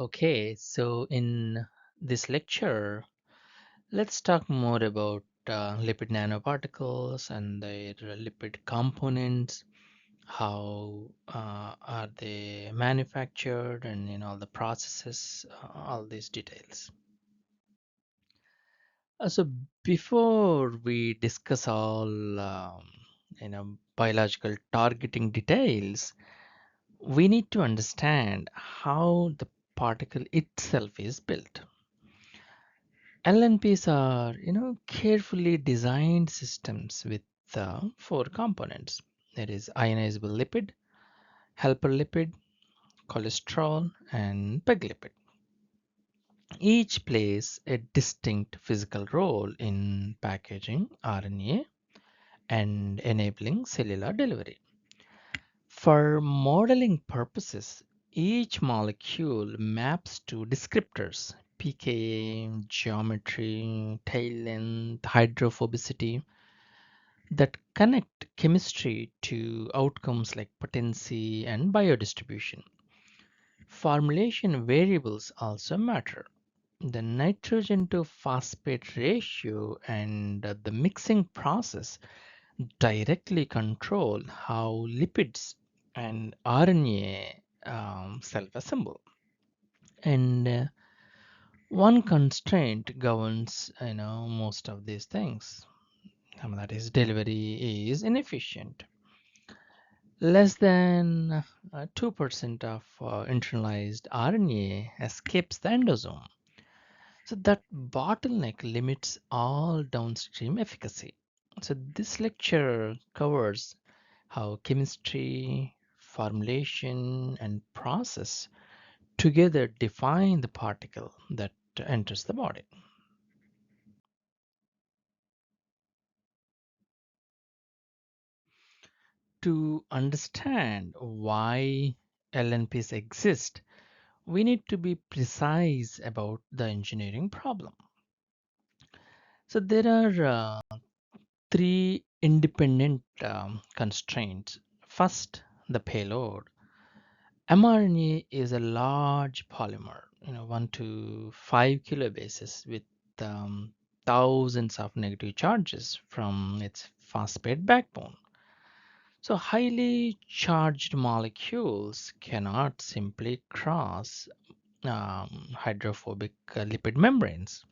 Okay, so in this lecture, let's talk more about lipid nanoparticles and their lipid components, how are they manufactured, and all the processes, all these details. So before we discuss all biological targeting details, we need to understand how the particle itself is built. LNPs are, carefully designed systems with four components. That is ionizable lipid, helper lipid, cholesterol, and PEG-lipid. Each plays a distinct physical role in packaging RNA and enabling cellular delivery. For modeling purposes, each molecule maps to descriptors pKa, geometry, tail length, hydrophobicity that connect chemistry to outcomes like potency and biodistribution. Formulation variables also matter. The nitrogen to phosphate ratio and the mixing process directly control how lipids and RNA self-assemble. And one constraint governs, most of these things. That is, delivery is inefficient. Less than 2% of internalized RNA escapes the endosome. So that bottleneck limits all downstream efficacy. So this lecture covers how chemistry, formulation, and process together define the particle that enters the body. To understand why LNPs exist, we need to be precise about the engineering problem. So there are three independent constraints. First, the payload. mRNA is a large polymer, 1 to 5 kilobases with thousands of negative charges from its phosphate backbone. So highly charged molecules cannot simply cross hydrophobic lipid membranes.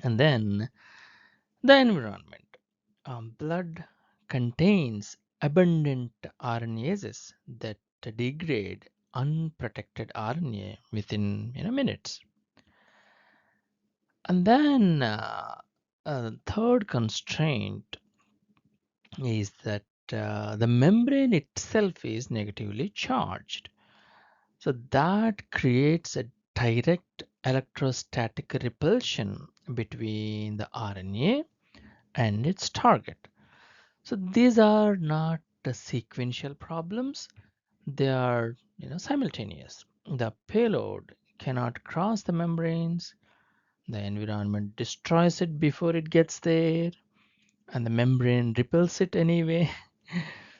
And then the environment. Blood contains abundant RNases that degrade unprotected RNA within minutes. And then third constraint is that the membrane itself is negatively charged. So that creates a direct electrostatic repulsion between the RNA and its target. So these are not the sequential problems, they are simultaneous. The payload cannot cross the membranes, the environment destroys it before it gets there, and the membrane repels it anyway.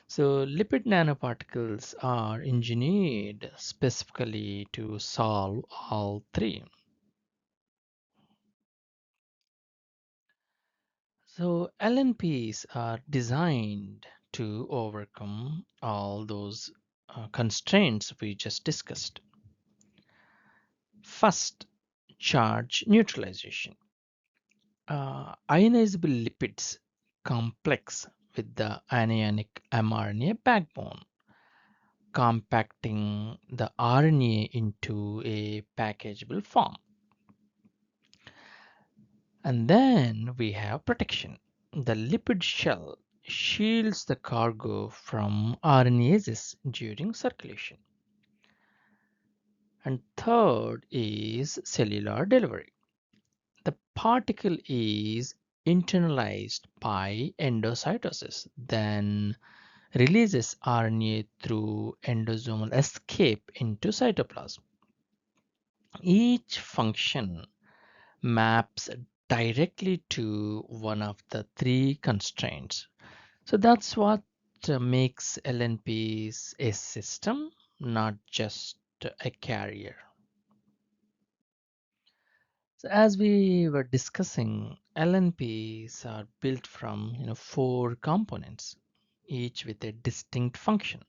So lipid nanoparticles are engineered specifically to solve all three. So LNPs are designed to overcome all those constraints we just discussed. First, charge neutralization. Ionizable lipids complex with the anionic mRNA backbone, compacting the RNA into a packageable form. And then we have protection. The lipid shell shields the cargo from RNases during circulation. And third is cellular delivery. The particle is internalized by endocytosis, then releases RNA through endosomal escape into cytoplasm. Each function maps directly to one of the three constraints. So that's what makes LNPs a system, not just a carrier. So as we were discussing, LNPs are built from four components, each with a distinct function.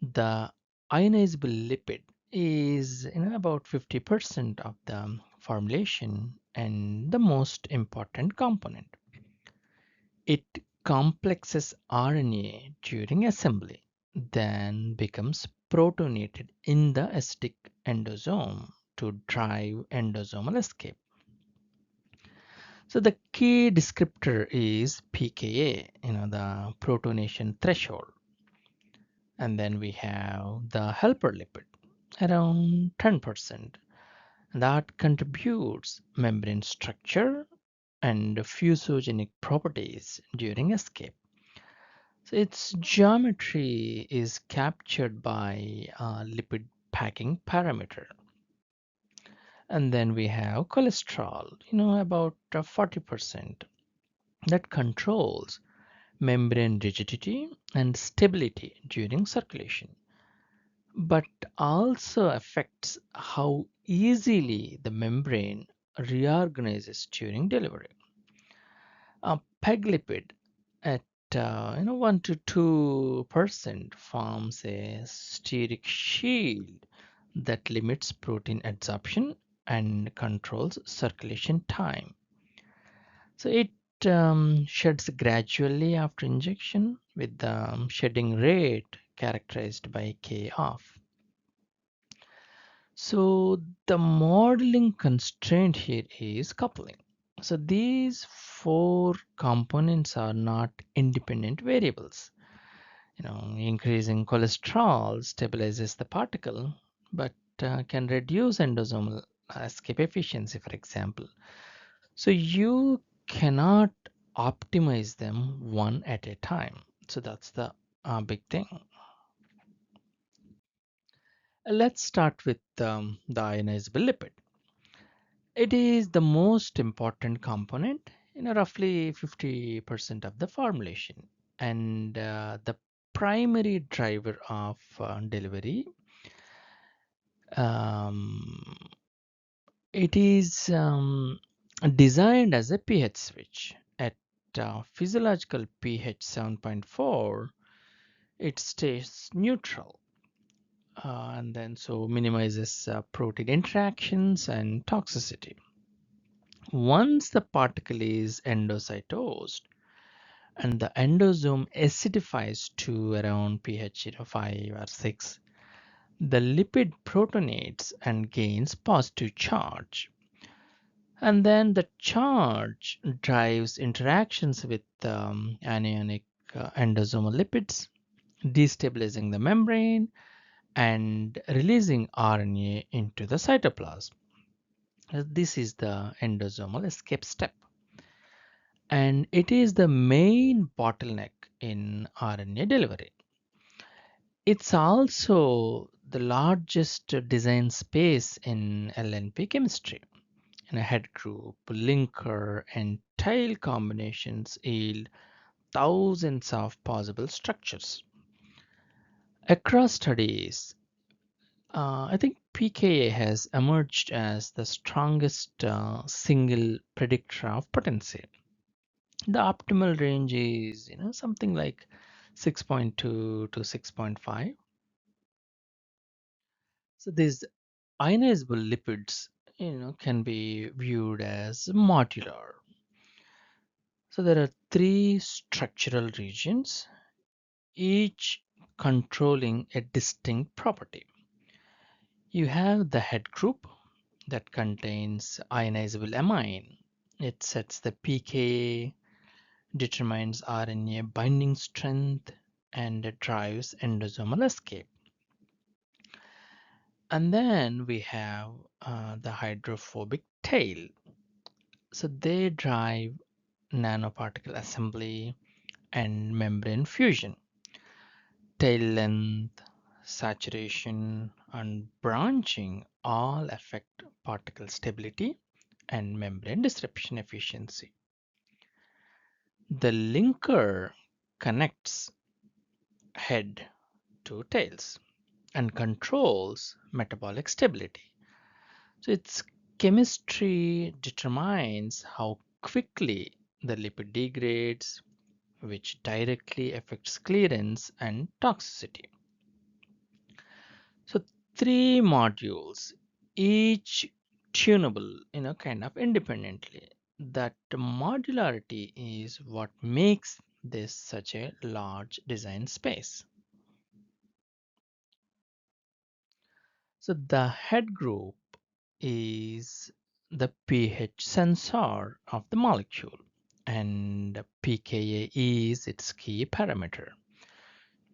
The ionizable lipid is about 50% of the formulation and the most important component. It complexes RNA during assembly, then becomes protonated in the acidic endosome to drive endosomal escape. So the key descriptor is pKa, the protonation threshold. And then we have the helper lipid, around 10%. That contributes membrane structure and fusogenic properties during escape. So its geometry is captured by a lipid packing parameter. And then we have cholesterol, about 40%, that controls membrane rigidity and stability during circulation, but also affects how easily the membrane reorganizes during delivery. A PEG lipid at 1 to 2% forms a steric shield that limits protein adsorption and controls circulation time. So it sheds gradually after injection with the shedding rate characterized by K off. So the modeling constraint here is coupling. So these four components are not independent variables. Increasing cholesterol stabilizes the particle, but can reduce endosomal escape efficiency, for example. So you cannot optimize them one at a time. So that's the big thing. Let's start with the ionizable lipid. It is the most important component, roughly 50% of the formulation, and the primary driver of delivery. Um, it is designed as a pH switch. At physiological pH 7.4, it stays neutral, and then so minimizes protein interactions and toxicity. Once the particle is endocytosed and the endosome acidifies to around pH 5 or 6, the lipid protonates and gains positive charge. And then the charge drives interactions with anionic endosomal lipids, destabilizing the membrane and releasing RNA into the cytoplasm. This is the endosomal escape step. And it is the main bottleneck in RNA delivery. It's also the largest design space in LNP chemistry. A head group, linker, and tail combinations yield thousands of possible structures. Across studies, I think pKa has emerged as the strongest single predictor of potency. The optimal range is, something like 6.2 to 6.5. So these ionizable lipids, can be viewed as modular. So there are three structural regions, each controlling a distinct property. You have the head group that contains ionizable amine. It sets the pKa, determines RNA binding strength, and drives endosomal escape. And then we have the hydrophobic tail. So they drive nanoparticle assembly and membrane fusion. Tail length, saturation, and branching all affect particle stability and membrane disruption efficiency. The linker connects head to tails and controls metabolic stability. So it's Chemistry determines how quickly the lipid degrades, which directly affects clearance and toxicity. So three modules, each tunable, kind of independently. That modularity is what makes this such a large design space. So the head group is the pH sensor of the molecule, and pKa is its key parameter.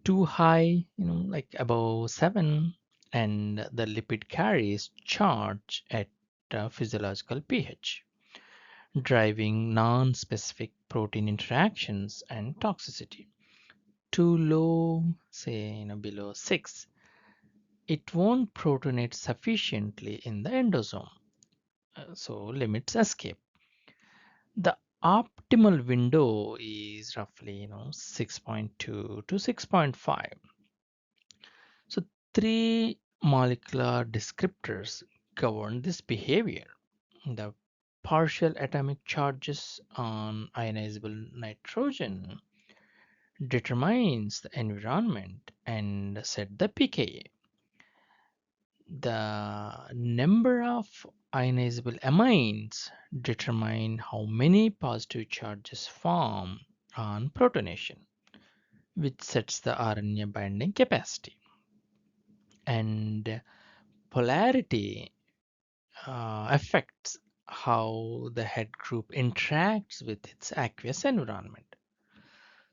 Too high, like above 7, and the lipid carries charge at physiological pH, driving non-specific protein interactions and toxicity. Too low, say below 6, it won't protonate sufficiently in the endosome, so limits escape. The optimal window is roughly 6.2 to 6.5. So three molecular descriptors govern this behavior. The partial atomic charges on ionizable nitrogen determines the environment and set the pKa. The number of ionizable amines determine how many positive charges form on protonation, which sets the RNA binding capacity. And polarity affects how the head group interacts with its aqueous environment.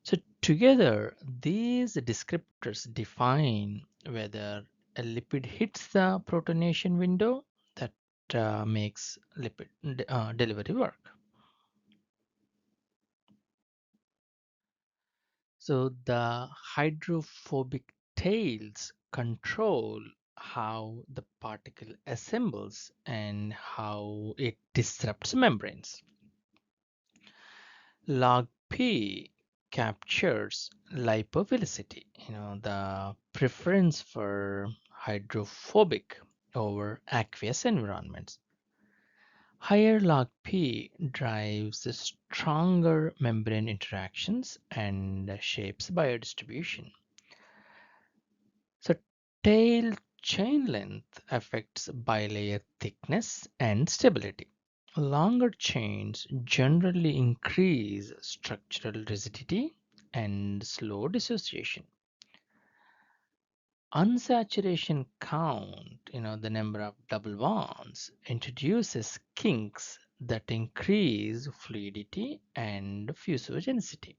So together, these descriptors define whether a lipid hits the protonation window that makes lipid delivery work. So the hydrophobic tails control how the particle assembles and how it disrupts membranes. Log P captures lipophilicity, the preference for hydrophobic over aqueous environments. Higher log P drives stronger membrane interactions and shapes biodistribution. So tail chain length affects bilayer thickness and stability. Longer chains generally increase structural rigidity and slow dissociation. Unsaturation count, the number of double bonds, introduces kinks that increase fluidity and fusogenicity,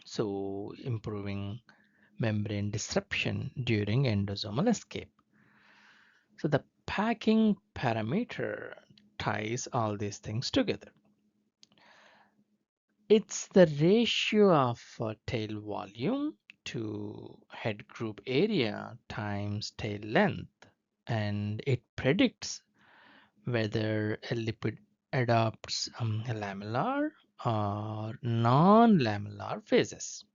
so improving membrane disruption during endosomal escape. So the packing parameter ties all these things together. It's the ratio of tail volume to head group area times tail length, and it predicts whether a lipid adopts lamellar or non-lamellar phases.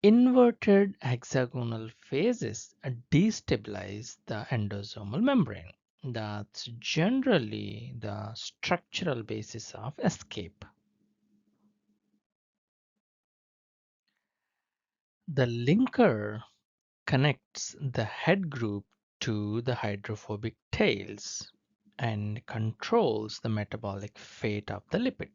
Inverted hexagonal phases destabilize the endosomal membrane. That's generally the structural basis of escape. The linker connects the head group to the hydrophobic tails and controls the metabolic fate of the lipid.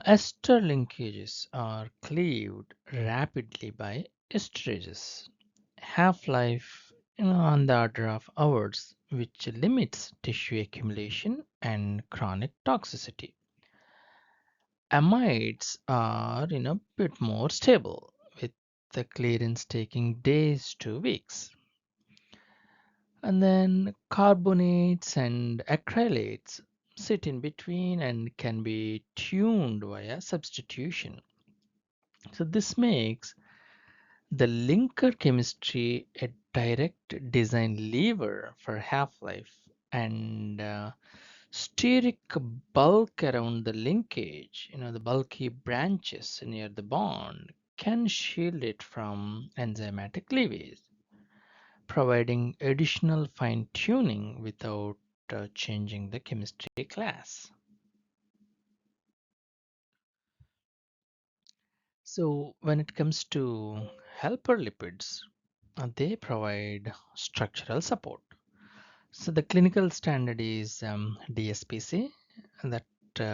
Ester linkages are cleaved rapidly by esterases. Half-life on the order of hours, which limits tissue accumulation and chronic toxicity. Amides are a bit more stable, with the clearance taking days to weeks. And then carbonates and acrylates sit in between and can be tuned via substitution. So this makes the linker chemistry a direct design lever for half-life, and steric bulk around the linkage, the bulky branches near the bond, can shield it from enzymatic cleavage, providing additional fine-tuning without changing the chemistry class. So when it comes to helper lipids, they provide structural support. So the clinical standard is DSPC that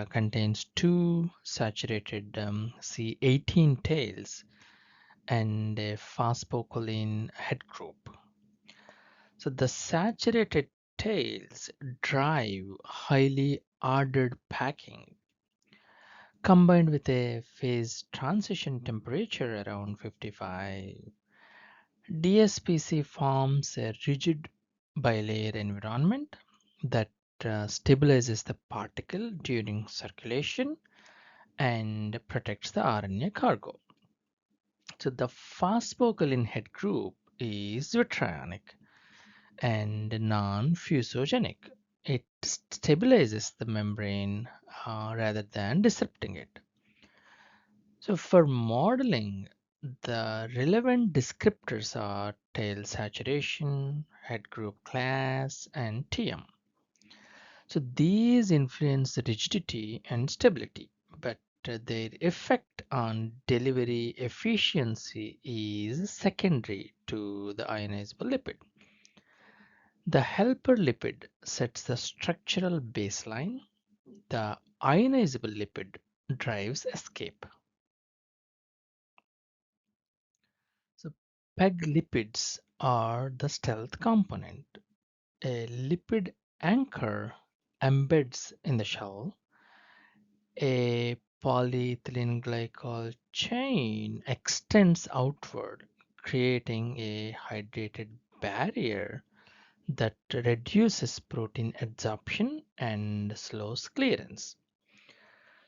contains two saturated C18 tails and a phosphocholine head group. So the saturated tails drive highly ordered packing combined with a phase transition temperature around 55. DSPC forms a rigid bilayer environment that stabilizes the particle during circulation and protects the RNA cargo. So the phosphocholine head group is vitrionic and non-fusogenic. It stabilizes the membrane rather than disrupting it. So for modeling, the relevant descriptors are tail saturation, head group class, and TM. So these influence the rigidity and stability, but their effect on delivery efficiency is secondary to the ionizable lipid. The helper lipid sets the structural baseline. The ionizable lipid drives escape. So PEG-lipids are the stealth component. A lipid anchor embeds in the shell. A polyethylene glycol chain extends outward, creating a hydrated barrier that reduces protein adsorption and slows clearance.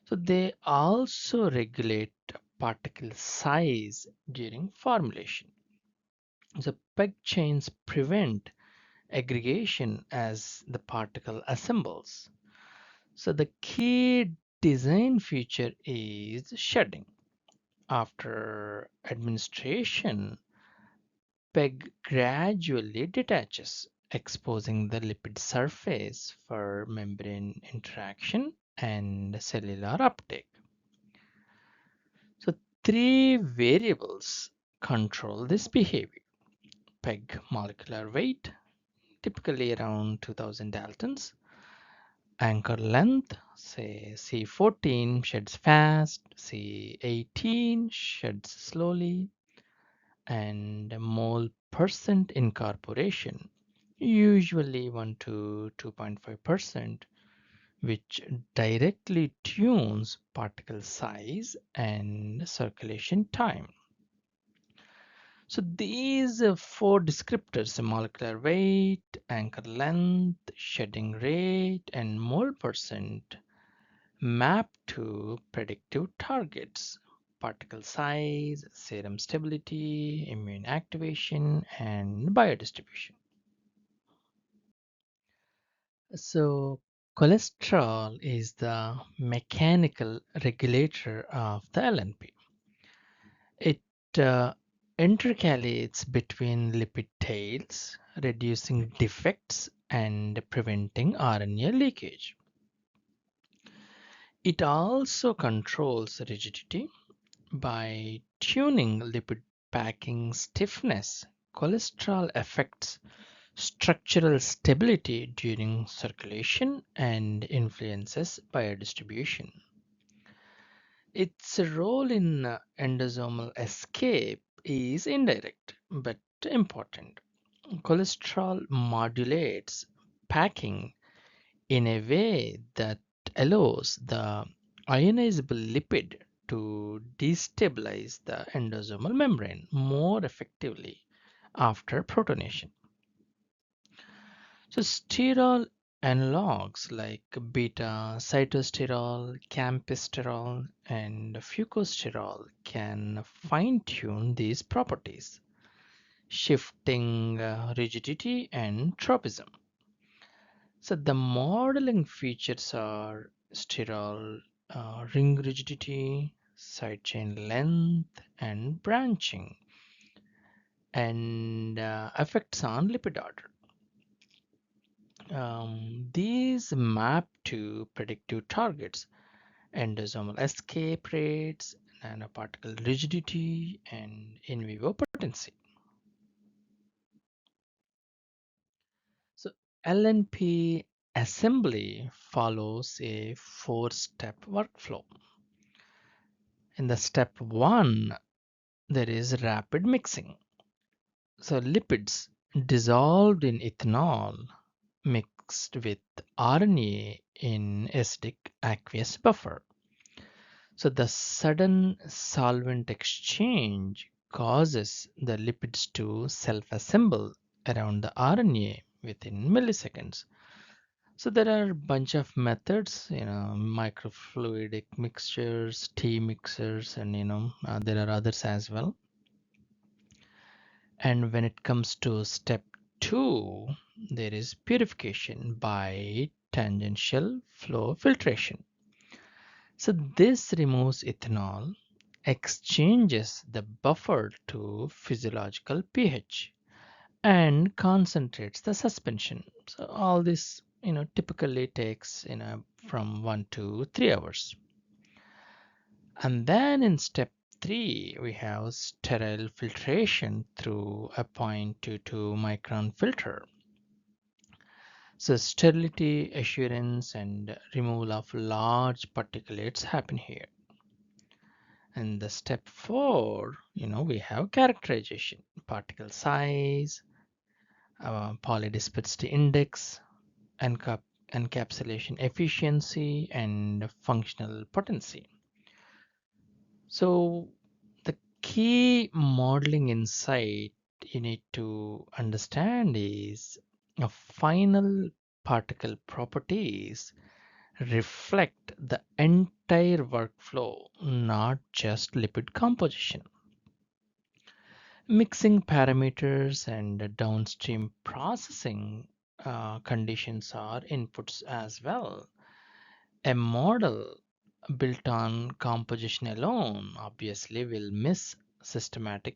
So they also regulate particle size during formulation. So PEG chains prevent aggregation as the particle assembles. So the key design feature is shedding. After administration, PEG gradually detaches, exposing the lipid surface for membrane interaction and cellular uptake. So three variables control this behavior. PEG molecular weight, typically around 2000 daltons. Anchor length, say C14 sheds fast, C18 sheds slowly, and mole percent incorporation, usually 1 to 2.5%, which directly tunes particle size and circulation time. So these four descriptors, molecular weight, anchor length, shedding rate, and mole percent, map to predictive targets: particle size, serum stability, immune activation, and biodistribution. So cholesterol is the mechanical regulator of the LNP. It uh, intercalates between lipid tails, reducing defects and preventing RNA leakage. It also controls rigidity by tuning lipid packing stiffness. Cholesterol affects structural stability during circulation and influences biodistribution. Its role in endosomal escape is indirect but important. Cholesterol modulates packing in a way that allows the ionizable lipid to destabilize the endosomal membrane more effectively after protonation. So sterol analogs like beta cytosterol, campisterol, and fucosterol can fine-tune these properties, shifting rigidity and tropism. So the modeling features are sterol ring rigidity, side chain length, and branching. and effects on lipid order. These map to predictive targets, endosomal escape rates, nanoparticle rigidity, and in vivo potency. So LNP assembly follows a four-step workflow. In the step one, there is rapid mixing. So lipids dissolved in ethanol mixed with RNA in acidic aqueous buffer. So the sudden solvent exchange causes the lipids to self-assemble around the RNA within milliseconds. So there are a bunch of methods, microfluidic mixtures, tea mixers, and there are others as well. And when it comes to step 2, there is purification by tangential flow filtration. So this removes ethanol, exchanges the buffer to physiological pH, and concentrates the suspension. So all this, typically takes, from 1 to 3 hours. And then in step 3, we have sterile filtration through a 0.22 micron filter. So sterility assurance and removal of large particulates happen here. And the step 4, we have characterization, particle size, polydispersity index, encapsulation efficiency, and functional potency. So the key modeling insight you need to understand is final particle properties reflect the entire workflow, not just lipid composition. Mixing parameters and downstream processing conditions are inputs as well. A model built on composition alone obviously will miss systematic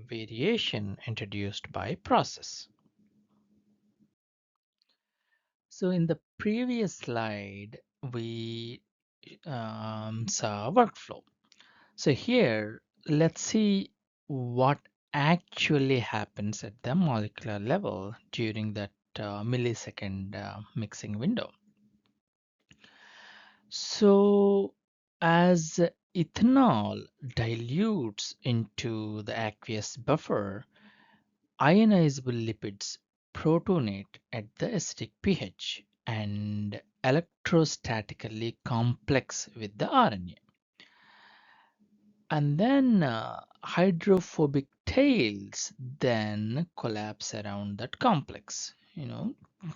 variation introduced by process. So in the previous slide, we saw workflow. So here, let's see what actually happens at the molecular level during that millisecond mixing window. So as ethanol dilutes into the aqueous buffer, ionizable lipids protonate at the acidic pH and electrostatically complex with the RNA. And then hydrophobic tails then collapse around that complex,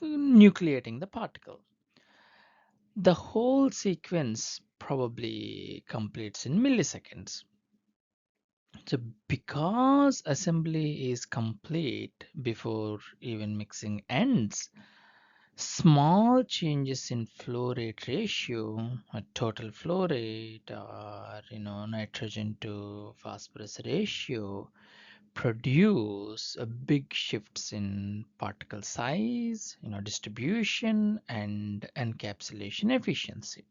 nucleating the particle. The whole sequence probably completes in milliseconds. So because assembly is complete before even mixing ends, small changes in flow rate ratio, a total flow rate, or nitrogen to phosphorus ratio produce a big shifts in particle size, distribution and encapsulation efficiency.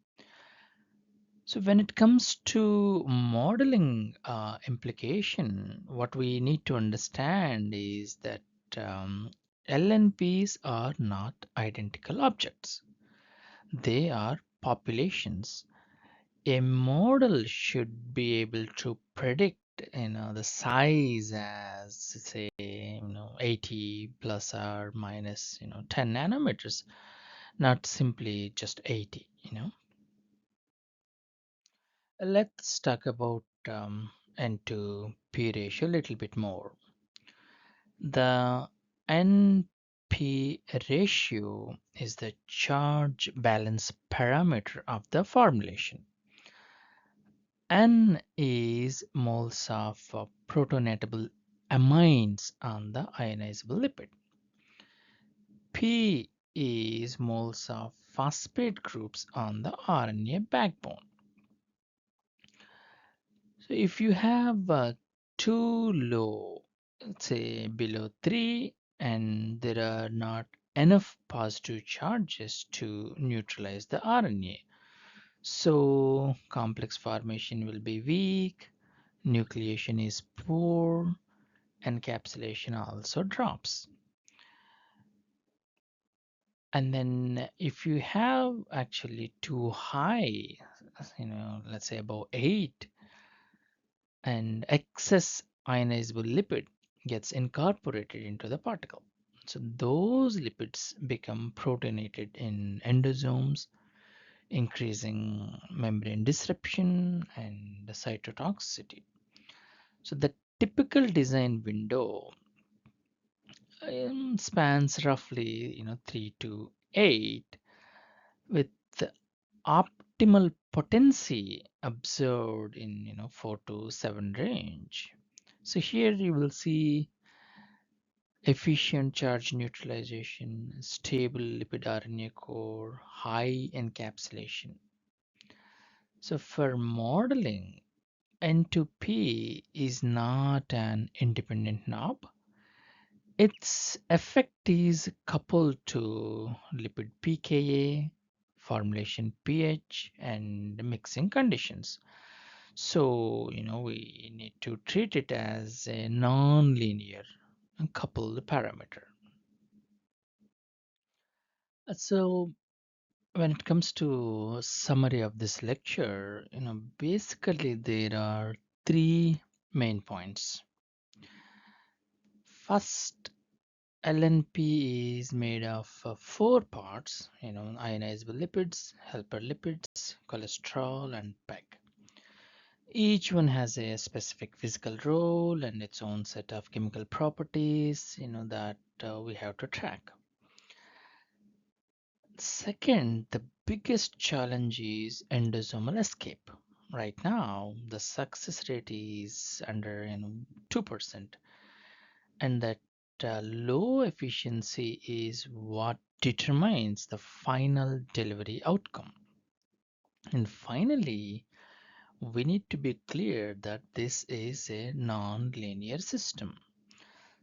So when it comes to modeling implication, what we need to understand is that LNPs are not identical objects. They are populations. A model should be able to predict the size as say 80 plus or minus 10 nanometers, not simply just 80. Let's talk about N to P ratio a little bit more. The NP ratio is the charge balance parameter of the formulation. N is moles of protonatable amines on the ionizable lipid. P is moles of phosphate groups on the RNA backbone. So if you have too low, say below 3, and there are not enough positive charges to neutralize the RNA. So complex formation will be weak, nucleation is poor, encapsulation also drops. And then if you have actually too high, let's say above 8, and excess ionizable lipid gets incorporated into the particle. So those lipids become protonated in endosomes, increasing membrane disruption and cytotoxicity. So the typical design window spans roughly 3 to 8, with the optimal potency observed in 4 to 7 range. So here you will see efficient charge neutralization, stable lipid RNA core, high encapsulation. So for modeling, N2P is not an independent knob. Its effect is coupled to lipid pKa, formulation pH, and mixing conditions. So, we need to treat it as a non-linear coupled parameter. So, when it comes to summary of this lecture, basically there are three main points. First, LNP is made of four parts, ionizable lipids, helper lipids, cholesterol, and PEG. Each one has a specific physical role and its own set of chemical properties, that we have to track. Second, the biggest challenge is endosomal escape. Right now, the success rate is under 2%, and that low efficiency is what determines the final delivery outcome. And finally, we need to be clear that this is a non-linear system.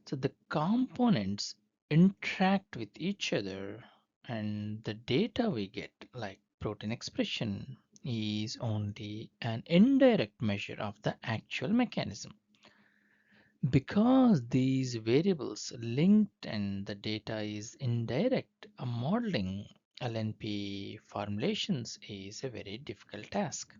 So the components interact with each other, and the data we get, like protein expression, is only an indirect measure of the actual mechanism. Because these variables linked and the data is indirect, a modeling LNP formulations is a very difficult task.